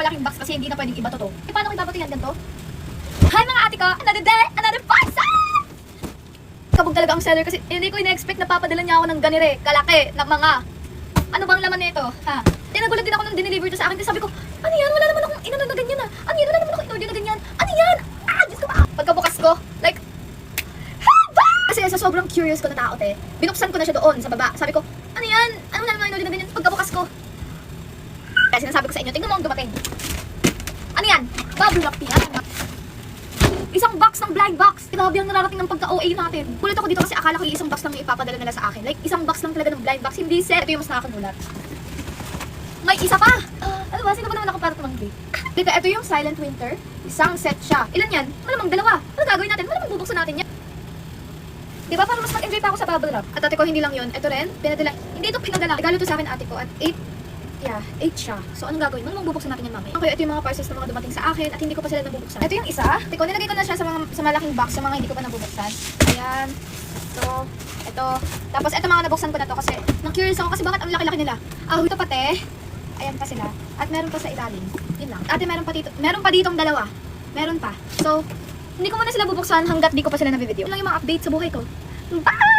malaking box kasi hindi na pwedeng iba to. Eh, paano ko ibabato yan ganito? Hi mga ate ko! Another day! Another parcel! Kabog talaga ang seller kasi hindi ko ina-expect na papadala niya ako ng ganire, kalaki, na mga ano bang laman nito? Ha? Nagulat din ako nung dineliver to sa akin kasi sabi ko, ano yan? Wala naman akong inano na ganyan Ano yan? Wala naman akong in-order na ganyan. Ano yan? Diyos ko ba? Pagkabukas ko, like, kasi sa sobrang curious ko na tao, binuksan ko na siya doon sa baba. Sabi ko, ano yan? Ano naman in-order na ganyan? Pagkabukas ko, kaya sinasabi ko sa inyo, tingnan mo ang dumating. Ano yan? Bubble wrap yan. Isang box ng blind box. Grabe ang nararating ng pagka-OA natin. Kulit ako dito kasi akala ko yung isang box lang yung ipapadala nila sa akin. Like, isang box lang talaga ng blind box. Hindi set. Ito yung mas nakakanulat. May isa pa! Ano ba? Sino ba naman ako para tumanggi? Dito, ito yung Silent Winter. Isang set siya. Ilan yan? Malamang dalawa. Ano gagawin natin? Malamang bubuksan natin yan. Diba? Para mas mag-enjoy pa ako sa bubble wrap. At ate ko, hindi lang yun. Ito rin, pinadala. Hindi ito pinadala. Regalo to sa akin ate ko at 8 siya. So, anong gagawin? Malamang bubuksan natin yan mamaya. Okay, ito yung mga parcels na mga dumating sa akin at hindi ko pa sila nabubuksan. Ito yung isa. Ate ko, nilagay ko na siya sa malaking box sa mga hindi ko pa nabubuksan. Ayan. Ito. Tapos, ito mga nabuksan ko na to kasi na-curious ako kasi bakit ang laki-laki nila. Ito pati. Ayan pa sila. At meron pa sa ilalim. Yun lang. Ate, meron pa ditong dalawa. Meron pa. So, hindi ko muna sila bubuksan hanggat di ko pa sila na-video. Yun lang yung mga update sa buhay ko. Bye!